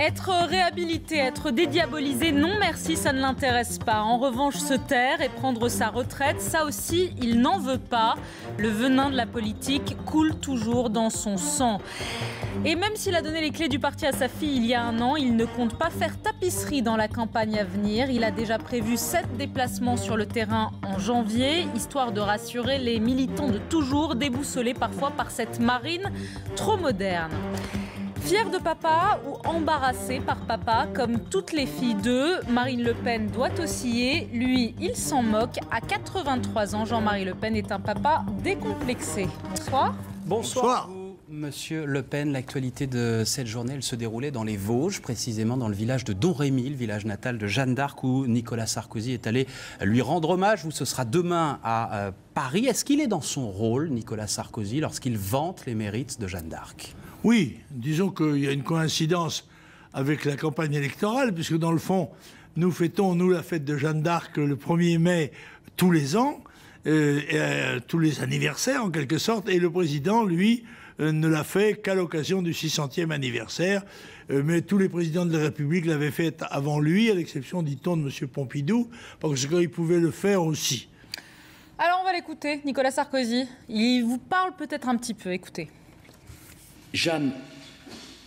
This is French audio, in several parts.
Être réhabilité, être dédiabolisé, non merci, ça ne l'intéresse pas. En revanche, se taire et prendre sa retraite, ça aussi, il n'en veut pas. Le venin de la politique coule toujours dans son sang. Et même s'il a donné les clés du parti à sa fille il y a un an, il ne compte pas faire tapisserie dans la campagne à venir. Il a déjà prévu 7 déplacements sur le terrain en janvier, histoire de rassurer les militants de toujours, déboussolés parfois par cette marine trop moderne. Fière de papa ou embarrassée par papa, comme toutes les filles d'eux, Marine Le Pen doit osciller. Lui, il s'en moque. À 83 ans, Jean-Marie Le Pen est un papa décomplexé. Bonsoir. Bonsoir. Monsieur Le Pen, l'actualité de cette journée, elle se déroulait dans les Vosges, précisément dans le village de Domrémy, le village natal de Jeanne d'Arc, où Nicolas Sarkozy est allé lui rendre hommage. Ce sera demain à Paris. Est-ce qu'il est dans son rôle, Nicolas Sarkozy, lorsqu'il vante les mérites de Jeanne d'Arc ? Oui, disons qu'il y a une coïncidence avec la campagne électorale, puisque dans le fond, nous fêtons, la fête de Jeanne d'Arc le 1er mai tous les ans, tous les anniversaires en quelque sorte, et le président, lui, ne l'a fait qu'à l'occasion du 600e anniversaire. Mais tous les présidents de la République l'avaient fait avant lui, à l'exception, dit-on, de M. Pompidou, parce qu'il pouvait le faire aussi. Alors on va l'écouter, Nicolas Sarkozy. Il vous parle peut-être un petit peu, écoutez. Jeanne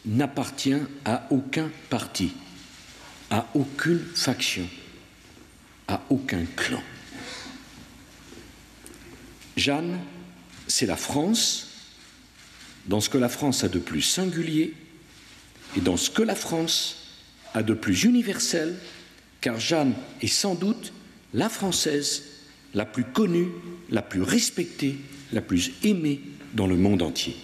n'appartient à aucun parti, à aucune faction, à aucun clan. Jeanne, c'est la France, dans ce que la France a de plus singulier et dans ce que la France a de plus universel, car Jeanne est sans doute la Française la plus connue, la plus respectée, la plus aimée dans le monde entier.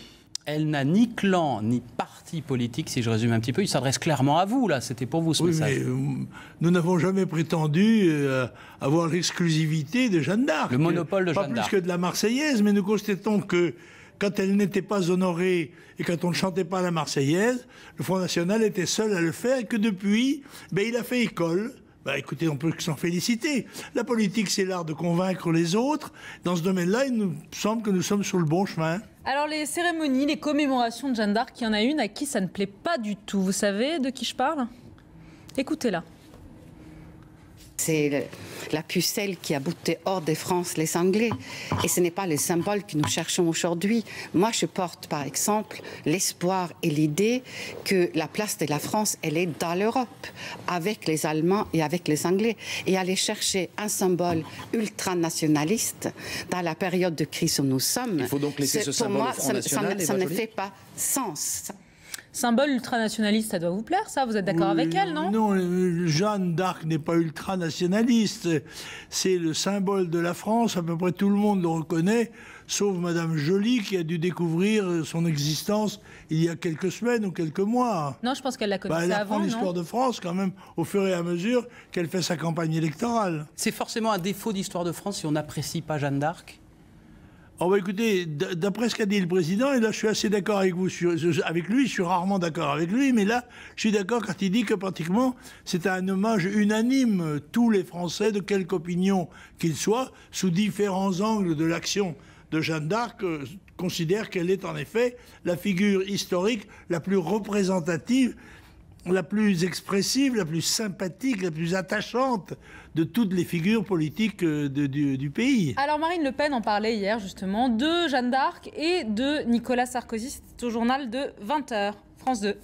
Elle n'a ni clan, ni parti politique, si je résume un petit peu. Il s'adresse clairement à vous, là. C'était pour vous, ce message. Mais nous n'avons jamais prétendu avoir l'exclusivité de Jeanne d'Arc. Le monopole de Jeanne d'Arc. Pas plus que de la Marseillaise, mais nous constatons que quand elle n'était pas honorée et quand on ne chantait pas la Marseillaise, le Front National était seul à le faire et que depuis, il a fait école. Écoutez, on peut s'en féliciter. La politique, c'est l'art de convaincre les autres. Dans ce domaine-là, il nous semble que nous sommes sur le bon chemin. Alors les cérémonies, les commémorations de Jeanne d'Arc, il y en a une à qui ça ne plaît pas du tout. Vous savez de qui je parle ? Écoutez-la. C'est la pucelle qui a bouté hors de France les Anglais. Et ce n'est pas le symbole que nous cherchons aujourd'hui. Moi, je porte, par exemple, l'espoir et l'idée que la place de la France, elle est dans l'Europe, avec les Allemands et avec les Anglais. Et aller chercher un symbole ultranationaliste dans la période de crise où nous sommes, il faut donc laisser ce symbole au Front National, ça ne fait pas sens. Symbole ultranationaliste, ça doit vous plaire, ça ? Vous êtes d'accord avec elle, non ? Non, Jeanne d'Arc n'est pas ultranationaliste. C'est le symbole de la France. À peu près tout le monde le reconnaît, sauf Madame Joly, qui a dû découvrir son existence il y a quelques semaines ou quelques mois. Non, je pense qu'elle la connaissait elle avant, apprend l'histoire de France, quand même, au fur et à mesure qu'elle fait sa campagne électorale. C'est forcément un défaut d'histoire de France si on n'apprécie pas Jeanne d'Arc ? Écoutez, d'après ce qu'a dit le président, et là je suis assez d'accord avec vous, avec lui, je suis rarement d'accord avec lui, mais là je suis d'accord quand il dit que pratiquement c'est un hommage unanime. Tous les Français, de quelque opinion qu'ils soient, sous différents angles de l'action de Jeanne d'Arc, considèrent qu'elle est en effet la figure historique la plus représentative, la plus expressive, la plus sympathique, la plus attachante de toutes les figures politiques du pays. Alors Marine Le Pen en parlait hier justement de Jeanne d'Arc et de Nicolas Sarkozy. C'était au journal de 20h, France 2.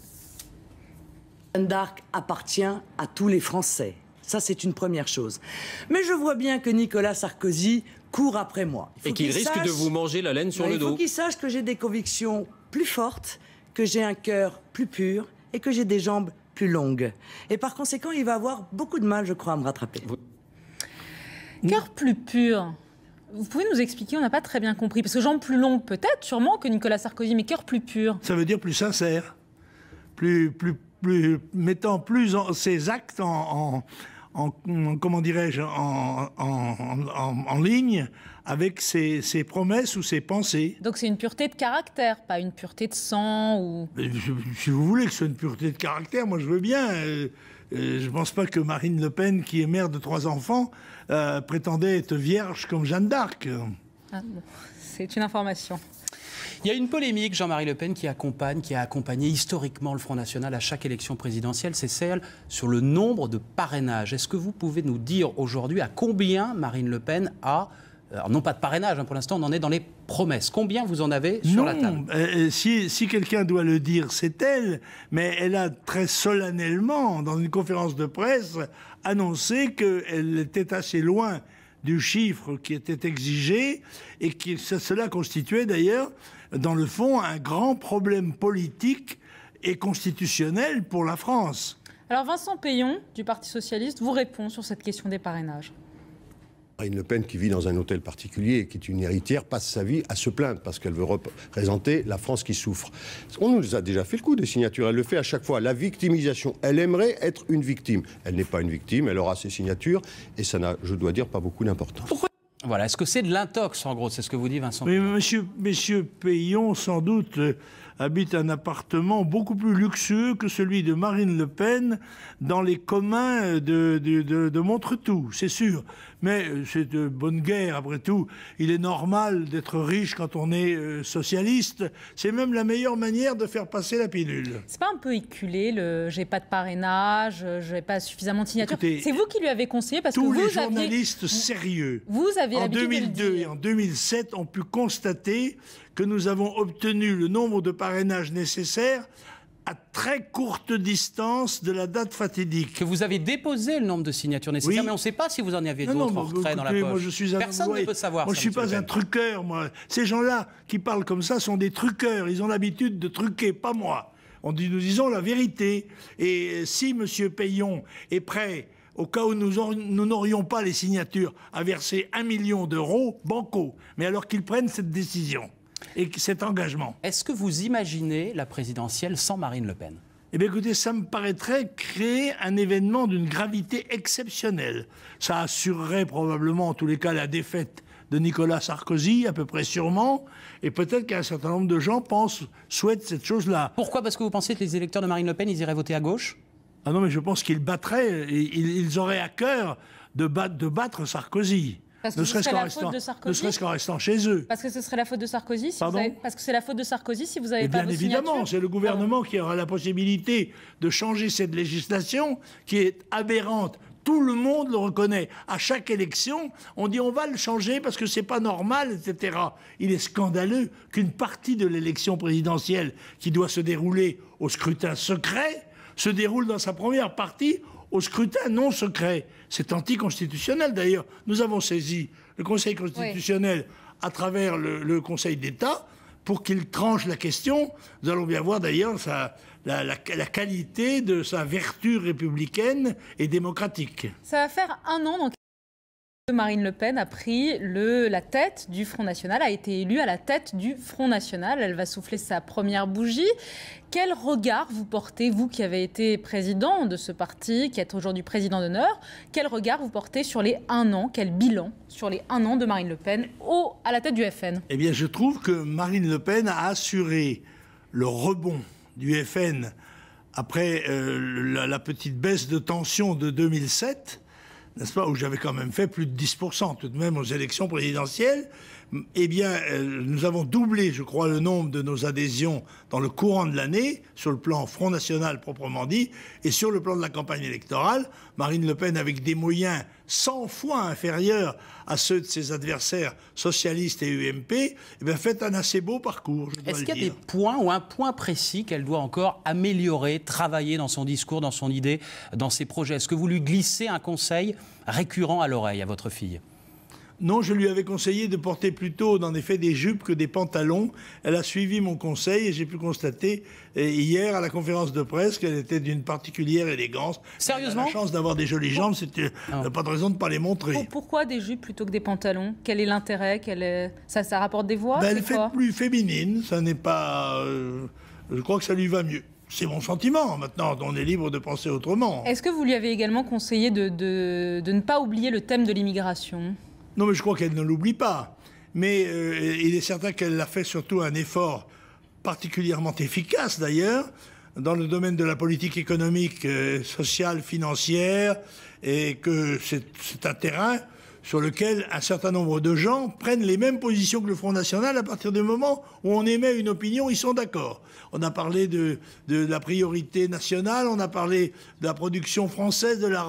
Jeanne d'Arc appartient à tous les Français. Ça, c'est une première chose. Mais je vois bien que Nicolas Sarkozy court après moi. Et qu'il risque de vous manger la laine sur le dos. Il faut qu'il sache que j'ai des convictions plus fortes, que j'ai un cœur plus pur et que j'ai des jambes plus longues. Et par conséquent, il va avoir beaucoup de mal, je crois, à me rattraper. Cœur plus pur. Vous pouvez nous expliquer, on n'a pas très bien compris. Parce que jambes plus longues, peut-être, sûrement, que Nicolas Sarkozy, mais cœur plus pur. Ça veut dire plus sincère, mettant plus ses actes comment dirais-je, en ligne avec ses promesses ou ses pensées. Donc c'est une pureté de caractère, pas une pureté de sang ou... Si vous voulez que ce soit une pureté de caractère, moi je veux bien. Je ne pense pas que Marine Le Pen, qui est mère de 3 enfants, prétendait être vierge comme Jeanne d'Arc. Ah, bon. C'est une information. Il y a une polémique, Jean-Marie Le Pen, qui a accompagné historiquement le Front National à chaque élection présidentielle, c'est celle sur le nombre de parrainages. Est-ce que vous pouvez nous dire aujourd'hui à combien Marine Le Pen a, alors non pas de parrainage, hein, pour l'instant on en est dans les promesses, combien vous en avez sur la table? Si quelqu'un doit le dire, c'est elle, mais elle a très solennellement, dans une conférence de presse, annoncé qu'elle était assez loin du chiffre qui était exigé et que cela constituait d'ailleurs, dans le fond, un grand problème politique et constitutionnel pour la France. Alors Vincent Peillon, du Parti Socialiste, vous répond sur cette question des parrainages. Marine Le Pen, qui vit dans un hôtel particulier et qui est une héritière, passe sa vie à se plaindre parce qu'elle veut représenter la France qui souffre. On nous a déjà fait le coup des signatures. Elle le fait à chaque fois. La victimisation. Elle aimerait être une victime. Elle n'est pas une victime. Elle aura ses signatures et ça n'a, je dois dire, pas beaucoup d'importance. Pourquoi ? Voilà. Est-ce que c'est de l'intox, en gros? C'est ce que vous dit, Vincent? Oui, monsieur Peillon, sans doute, habite un appartement beaucoup plus luxueux que celui de Marine Le Pen dans les communs de Montretout, c'est sûr. Mais c'est de bonne guerre, après tout. Il est normal d'être riche quand on est socialiste. C'est même la meilleure manière de faire passer la pilule. C'est pas un peu éculé, j'ai pas de parrainage, j'ai pas suffisamment de signatures? C'est vous qui lui avez conseillé parce que tous vous les journalistes sérieux, vous aviez en l'habitude 2002 de le dire. et en 2007, ont pu constater que nous avons obtenu le nombre de parrainages nécessaires à très courte distance de la date fatidique. Que vous avez déposé le nombre de signatures nécessaires, Oui. mais on ne sait pas si vous en aviez d'autres en retrait dans la poche. Moi, je suis Personne ne peut savoir. Moi, je ne suis pas un truqueur, moi. Ces gens-là qui parlent comme ça sont des truqueurs. Ils ont l'habitude de truquer, pas moi. Nous disons la vérité. Et si M. Peillon est prêt, au cas où nous n'aurions pas les signatures, à verser 1 million d'euros, banco. Mais alors qu'ils prennent cette décision et cet engagement. Est-ce que vous imaginez la présidentielle sans Marine Le Pen? Eh bien, écoutez, ça me paraîtrait créer un événement d'une gravité exceptionnelle. Ça assurerait probablement, en tous les cas, la défaite de Nicolas Sarkozy, à peu près sûrement, et peut-être qu'un certain nombre de gens souhaitent cette chose-là. Pourquoi? Parce que vous pensez que les électeurs de Marine Le Pen, ils iraient voter à gauche? Ah non, mais je pense qu'ils battraient, ils auraient à cœur de battre Sarkozy. Parce que ne ce serait-ce serait qu'en la faute de Sarkozy. ne serait-ce qu'en restant chez eux. Parce que ce serait la faute de Sarkozy si Pardon ? parce que c'est la faute de Sarkozy si vous n'avez Et pas bien vos signatures. évidemment, c'est le gouvernement qui aura la possibilité de changer cette législation qui est aberrante. Tout le monde le reconnaît. À chaque élection, on dit on va le changer parce que c'est pas normal, etc. Il est scandaleux qu'une partie de l'élection présidentielle qui doit se dérouler au scrutin secret se déroule dans sa première partie au scrutin non secret. C'est anticonstitutionnel d'ailleurs. Nous avons saisi le Conseil constitutionnel à travers le Conseil d'État pour qu'il tranche la question. Nous allons bien voir d'ailleurs la qualité de sa vertu républicaine et démocratique. Ça va faire 1 an que Marine Le Pen a pris la tête du Front National, a été élue à la tête du Front National. Elle va souffler sa première bougie. Quel regard vous portez, vous qui avez été président de ce parti, qui êtes aujourd'hui président d'honneur, quel regard vous portez sur les 1 an, quel bilan sur les 1 an de Marine Le Pen à la tête du FN? Eh bien, je trouve que Marine Le Pen a assuré le rebond du FN après la petite baisse de tension de 2007, n'est-ce pas, où j'avais quand même fait plus de 10% tout de même aux élections présidentielles. Eh bien, nous avons doublé, je crois, le nombre de nos adhésions dans le courant de l'année, sur le plan Front National proprement dit, et sur le plan de la campagne électorale. Marine Le Pen, avec des moyens 100 fois inférieurs à ceux de ses adversaires socialistes et UMP, eh bien, fait un assez beau parcours, je dois le dire. Est-ce qu'il y a des points ou un point précis qu'elle doit encore améliorer, travailler dans son discours, dans son idée, dans ses projets? Est-ce que vous lui glissez un conseil récurrent à l'oreille à votre fille? Non, je lui avais conseillé de porter plutôt, en effet, des jupes que des pantalons. Elle a suivi mon conseil et j'ai pu constater hier à la conférence de presse qu'elle était d'une particulière élégance. Sérieusement ? Elle a la chance d'avoir des jolies jambes, c'était pas de raison de ne pas les montrer. Pourquoi des jupes plutôt que des pantalons? Quel est l'intérêt? Ça rapporte des voix? Elle fait plus féminine, ça n'est pas... je crois que ça lui va mieux. C'est mon sentiment. Maintenant, on est libre de penser autrement. Est-ce que vous lui avez également conseillé de ne pas oublier le thème de l'immigration? Non, mais je crois qu'elle ne l'oublie pas. Mais il est certain qu'elle a fait surtout un effort particulièrement efficace, d'ailleurs, dans le domaine de la politique économique, sociale, financière, et que c'est un terrain sur lequel un certain nombre de gens prennent les mêmes positions que le Front National à partir du moment où on émet une opinion, ils sont d'accord. On a parlé de la priorité nationale, on a parlé de la production française, de la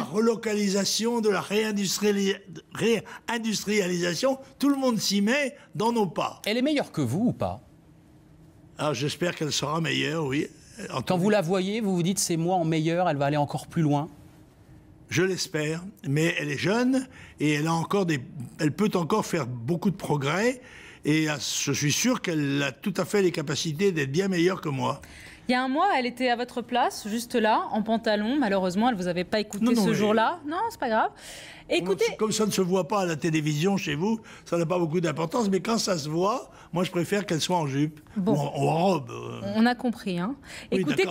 relocalisation, de la réindustrialisation. Tout le monde s'y met dans nos pas. Elle est meilleure que vous ou pas? Alors j'espère qu'elle sera meilleure, oui. Quand vous la voyez, vous vous dites c'est moi en meilleur, elle va aller encore plus loin? Je l'espère, mais elle est jeune et elle peut encore faire beaucoup de progrès. Et je suis sûr qu'elle a tout à fait les capacités d'être bien meilleure que moi. Il y a un mois, elle était à votre place, juste là, en pantalon. Malheureusement, elle ne vous avait pas écouté ce jour-là. Non, c'est pas grave. Écoutez... Comme ça ne se voit pas à la télévision chez vous, ça n'a pas beaucoup d'importance. Mais quand ça se voit, moi, je préfère qu'elle soit en jupe ou en robe. On a compris. Hein. Oui, écoutez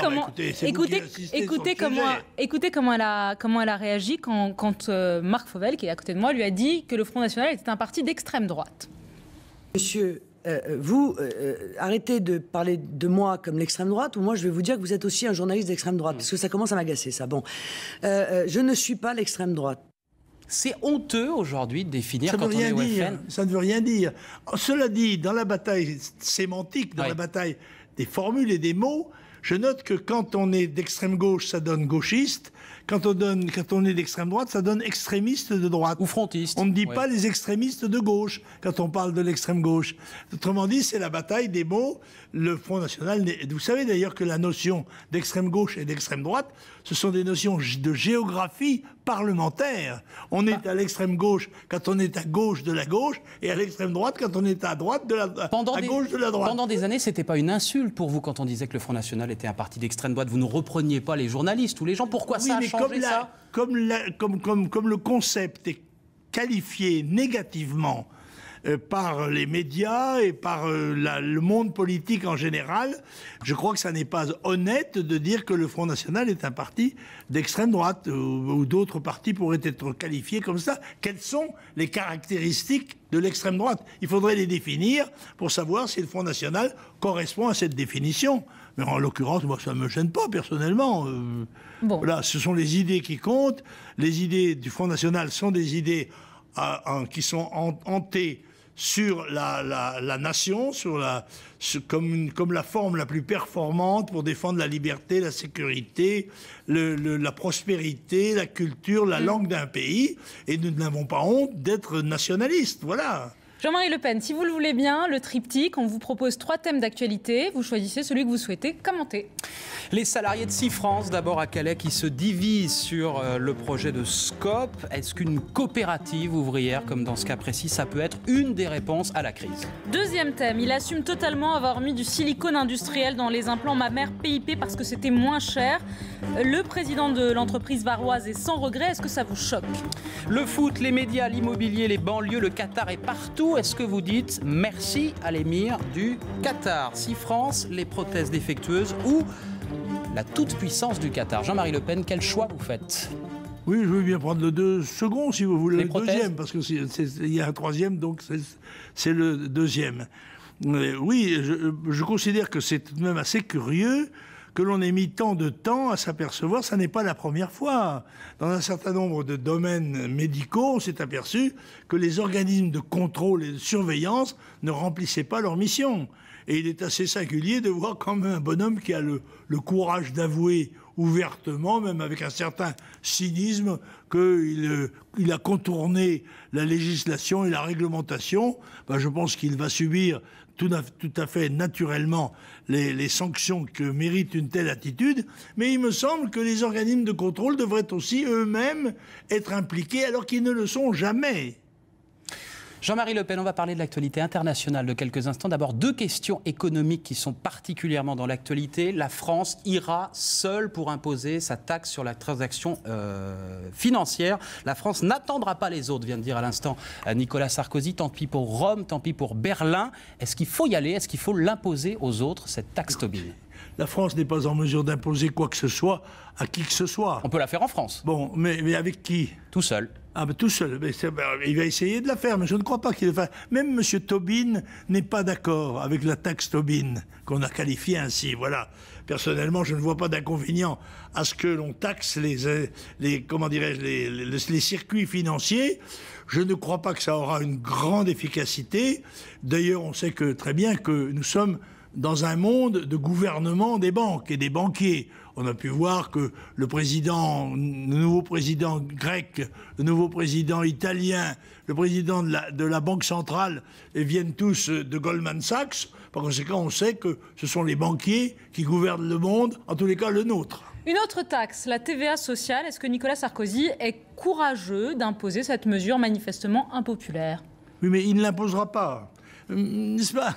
comment elle a réagi quand Marc Fauvel, qui est à côté de moi, lui a dit que le Front National était un parti d'extrême droite. Monsieur, vous, arrêtez de parler de moi comme l'extrême droite, ou moi je vais vous dire que vous êtes aussi un journaliste d'extrême droite, parce que ça commence à m'agacer, ça. Bon, je ne suis pas l'extrême droite. C'est honteux aujourd'hui de définir quand on est au FN. Ça ne veut rien dire. Cela dit, dans la bataille sémantique, dans la bataille des formules et des mots, je note que quand on est d'extrême gauche, ça donne gauchiste. Quand on est d'extrême droite, ça donne extrémiste de droite. Ou frontiste. On ne dit pas les extrémistes de gauche quand on parle de l'extrême gauche. Autrement dit, c'est la bataille des mots. Le Front National... Vous savez d'ailleurs que la notion d'extrême gauche et d'extrême droite, ce sont des notions de géographie parlementaire. On est à l'extrême gauche quand on est à gauche de la gauche, et à l'extrême droite quand on est à droite de gauche de la droite. Pendant des années, c'était pas une insulte pour vous quand on disait que le Front National était un parti d'extrême droite. Vous ne repreniez pas les journalistes ou les gens. Pourquoi ça a changé ça ? Comme le concept est qualifié négativement par les médias et par le monde politique en général, je crois que ça n'est pas honnête de dire que le Front National est un parti d'extrême droite ou d'autres partis pourraient être qualifiés comme ça. Quelles sont les caractéristiques de l'extrême droite? Il faudrait les définir pour savoir si le Front National correspond à cette définition. Mais en l'occurrence, moi, ça ne me gêne pas personnellement. Voilà, ce sont les idées qui comptent. Les idées du Front National sont des idées qui sont hantées sur la nation, comme la forme la plus performante pour défendre la liberté, la sécurité, la prospérité, la culture, la langue d'un pays. Et nous n'avons pas honte d'être nationalistes. Voilà. Jean-Marie Le Pen, si vous le voulez bien, le triptyque, on vous propose 3 thèmes d'actualité. Vous choisissez celui que vous souhaitez commenter. Les salariés de Sifrance, d'abord à Calais, qui se divisent sur le projet de SCOP. Est-ce qu'une coopérative ouvrière, comme dans ce cas précis, ça peut être une des réponses à la crise? Deuxième thème, il assume totalement avoir mis du silicone industriel dans les implants mammaires PIP parce que c'était moins cher. Le président de l'entreprise varoise est sans regret. Est-ce que ça vous choque? Le foot, les médias, l'immobilier, les banlieues, le Qatar est partout. Est-ce que vous dites merci à l'émir du Qatar? Sifrance, les prothèses défectueuses ou la toute-puissance du Qatar? Jean-Marie Le Pen, quel choix vous faites? Oui, je veux bien prendre le second, si vous voulez, les le prothèses. Deuxième, parce qu'il y a un troisième, donc c'est le deuxième. Oui, je considère que c'est tout de même assez curieux que l'on ait mis tant de temps à s'apercevoir. Ça n'est pas la première fois. Dans un certain nombre de domaines médicaux, on s'est aperçu que les organismes de contrôle et de surveillance ne remplissaient pas leur mission. Et il est assez singulier de voir quand même un bonhomme qui a le courage d'avouer ouvertement, même avec un certain cynisme, qu'il a contourné la législation et la réglementation. Ben, je pense qu'il va subir tout à fait naturellement les sanctions que mérite une telle attitude. Mais il me semble que les organismes de contrôle devraient aussi eux-mêmes être impliqués alors qu'ils ne le sont jamais. Jean-Marie Le Pen, on va parler de l'actualité internationale de quelques instants. D'abord, 2 questions économiques qui sont particulièrement dans l'actualité. La France ira seule pour imposer sa taxe sur la transaction financière. La France n'attendra pas les autres, vient de dire à l'instant Nicolas Sarkozy. Tant pis pour Rome, tant pis pour Berlin. Est-ce qu'il faut y aller? Est-ce qu'il faut l'imposer aux autres, cette taxe Tobin? La France n'est pas en mesure d'imposer quoi que ce soit à qui que ce soit. On peut la faire en France. Bon, mais avec qui? Tout seul. Ah ben tout seul, il va essayer de la faire, mais je ne crois pas qu'il le fasse. Même M. Tobin n'est pas d'accord avec la taxe Tobin, qu'on a qualifiée ainsi, voilà. personnellement, je ne vois pas d'inconvénient à ce que l'on taxe comment dirais-je, les circuits financiers. Je ne crois pas que ça aura une grande efficacité. D'ailleurs, on sait très bien que nous sommes dans un monde de gouvernement des banques et des banquiers. On a pu voir que le nouveau président grec, le nouveau président italien, le président de la Banque centrale viennent tous de Goldman Sachs. Par conséquent, on sait que ce sont les banquiers qui gouvernent le monde, en tous les cas le nôtre. Une autre taxe, la TVA sociale. Est-ce que Nicolas Sarkozy est courageux d'imposer cette mesure manifestement impopulaire? Oui, mais il ne l'imposera pas. N'est-ce pas?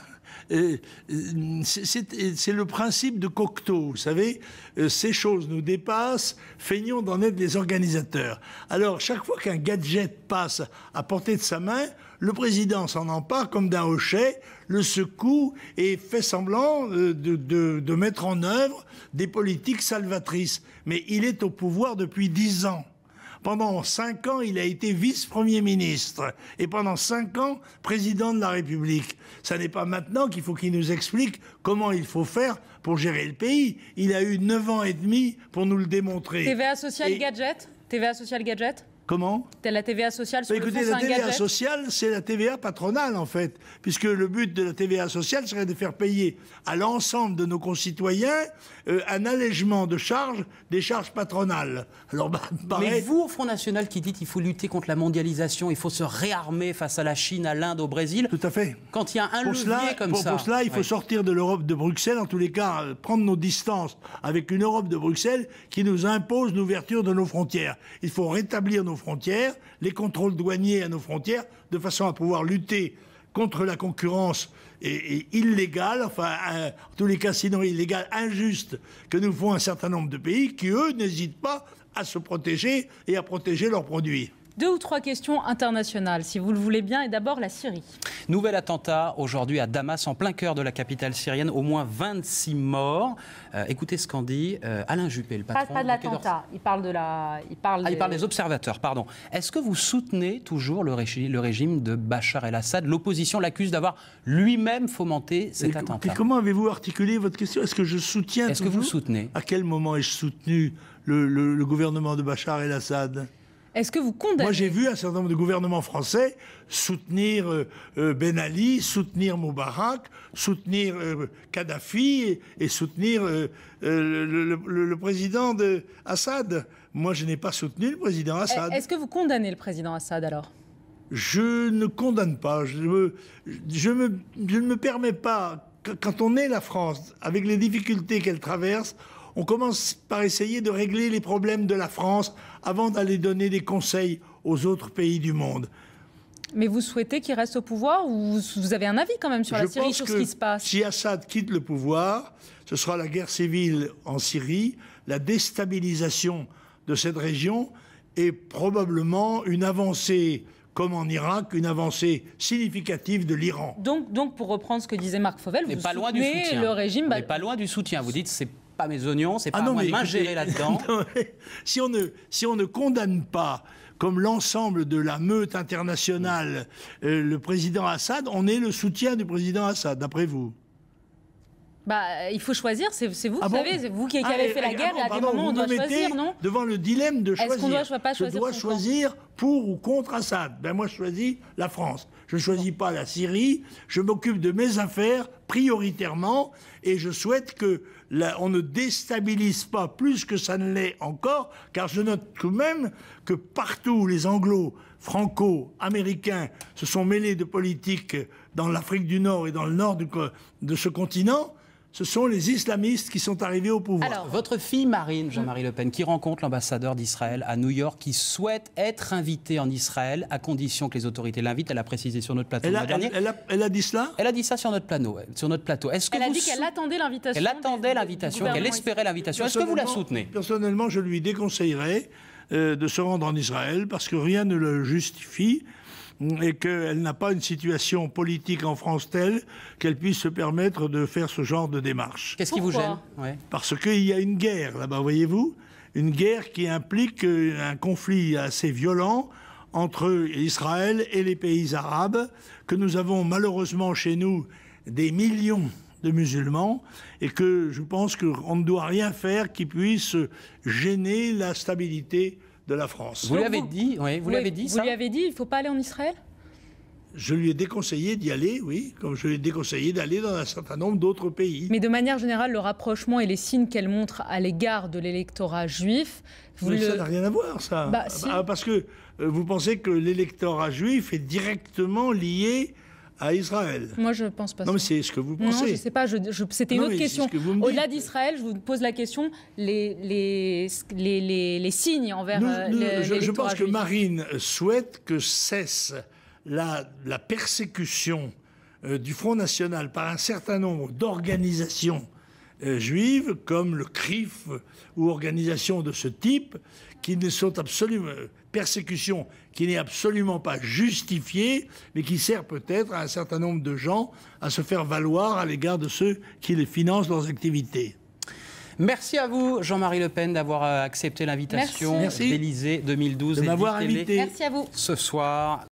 C'est le principe de Cocteau, vous savez, ces choses nous dépassent, feignons d'en être les organisateurs. Alors, chaque fois qu'un gadget passe à portée de sa main, le président s'en empare comme d'un hochet, le secoue et fait semblant de mettre en œuvre des politiques salvatrices. Mais il est au pouvoir depuis 10 ans. Pendant 5 ans, il a été vice-premier ministre. Et pendant 5 ans, président de la République. Ça n'est pas maintenant qu'il faut qu'il nous explique comment il faut faire pour gérer le pays. Il a eu 9 ans et demi pour nous le démontrer. TVA sociale gadget? TVA sociale gadget? Comment? La TVA sociale sur le fond, c'est un gadget? La TVA sociale, c'est la TVA patronale, en fait. Puisque le but de la TVA sociale serait de faire payer à l'ensemble de nos concitoyens un allègement de charges, des charges patronales. Alors, Mais vous, au Front National, qui dites qu'il faut lutter contre la mondialisation, il faut se réarmer face à la Chine, à l'Inde, au Brésil. Tout à fait. Quand il y a un levier comme ça... Pour cela, il faut sortir de l'Europe de Bruxelles, en tous les cas, prendre nos distances avec une Europe de Bruxelles qui nous impose l'ouverture de nos frontières. Il faut rétablir nos frontières, les contrôles douaniers à nos frontières, de façon à pouvoir lutter contre la concurrence illégale, enfin, en tous les cas, sinon illégale, injuste, que nous font un certain nombre de pays qui, eux, n'hésitent pas à se protéger et à protéger leurs produits. 2 ou 3 questions internationales, si vous le voulez bien, et d'abord la Syrie. Nouvel attentat aujourd'hui à Damas, en plein cœur de la capitale syrienne, au moins 26 morts. Écoutez ce qu'en dit Alain Juppé, le patron. Pas de l'attentat, il parle des observateurs, pardon. Est-ce que vous soutenez toujours le régime de Bachar el-Assad? L'opposition l'accuse d'avoir lui-même fomenté cet attentat. Et comment avez-vous articulé votre question? Est-ce que je soutiens Est-ce que vous soutenez? À quel moment ai-je soutenu le gouvernement de Bachar el-Assad? Est-ce que vous condamnez? Moi, j'ai vu un certain nombre de gouvernements français soutenir Ben Ali, soutenir Moubarak, soutenir Kadhafi et soutenir le président Assad. Moi, je n'ai pas soutenu le président Assad. Est-ce que vous condamnez le président Assad, alors? Je ne condamne pas. Je ne me permets pas, quand on est la France, avec les difficultés qu'elle traverse, on commence par essayer de régler les problèmes de la France avant d'aller donner des conseils aux autres pays du monde. Mais vous souhaitez qu'il reste au pouvoir ou vous avez un avis quand même sur la Syrie, sur ce qui se passe? Si Assad quitte le pouvoir, ce sera la guerre civile en Syrie, la déstabilisation de cette région et probablement une avancée, comme en Irak, une avancée significative de l'Iran. Donc, pour reprendre ce que disait Marc Fauvel, vous soutenez le régime... On n'est pas loin du soutien. Vous dites c'est pas mes oignons, c'est pas à moi de m'ingérer là-dedans. Si on ne condamne pas, comme l'ensemble de la meute internationale, le président Assad, on est le soutien du président Assad, d'après vous? Il faut choisir, c'est vous, vous savez, c'est vous qui avez fait la guerre, il y a des moments où on doit choisir, non? Devant le dilemme de choisir. Est-ce qu'on doit pas choisir? Je dois choisir pour ou contre Assad. Moi, je choisis la France. Je ne choisis pas la Syrie. Je m'occupe de mes affaires prioritairement et je souhaite on ne déstabilise pas plus que ça ne l'est encore, car je note tout de même que partout où les franco-américains se sont mêlés de politique dans l'Afrique du Nord et dans le nord de ce continent, ce sont les islamistes qui sont arrivés au pouvoir. Alors, votre fille Marine, Jean-Marie Le Pen, qui rencontre l'ambassadeur d'Israël à New York, qui souhaite être invitée en Israël, à condition que les autorités l'invitent, elle a précisé sur notre plateau le dernier. Elle a dit cela? Elle a dit ça sur notre plateau. Est-ce que elle a dit qu'elle attendait l'invitation. Elle attendait l'invitation, qu'elle espérait l'invitation. Est-ce que vous la soutenez? Personnellement, je lui déconseillerais de se rendre en Israël parce que rien ne le justifie et qu'elle n'a pas une situation politique en France telle qu'elle puisse se permettre de faire ce genre de démarche. Qu'est-ce qui vous gêne? Parce qu'il y a une guerre là-bas, voyez-vous, une guerre qui implique un conflit assez violent entre Israël et les pays arabes, que nous avons malheureusement chez nous des millions de musulmans, et que je pense qu'on ne doit rien faire qui puisse gêner la stabilité de la France. Vous l'avez dit, oui, vous l'avez dit, ça. Vous lui avez dit, il ne faut pas aller en Israël? Je lui ai déconseillé d'y aller, oui, comme je lui ai déconseillé d'aller dans un certain nombre d'autres pays. Mais de manière générale, le rapprochement et les signes qu'elle montre à l'égard de l'électorat juif... Mais ça n'a rien à voir, ça. Bah, si. Parce que vous pensez que l'électorat juif est directement lié à Israël. Moi, je ne pense pas ça. Non, mais c'est ce que vous pensez. Non, je ne sais pas. C'était une autre question. Au-delà d'Israël, je vous pose la question, les signes envers l'électorat juif. Je pense que Marine souhaite que cesse la persécution du Front National par un certain nombre d'organisations juives, comme le CRIF ou organisations de ce type, qui ne sont absolument... persécution qui n'est absolument pas justifiée, mais qui sert peut-être à un certain nombre de gens à se faire valoir à l'égard de ceux qui les financent dans leurs activités. Merci à vous, Jean-Marie Le Pen, d'avoir accepté l'invitation d'Élysée 2012 de et m'avoir d'ITV invité. Merci à vous. ce soir.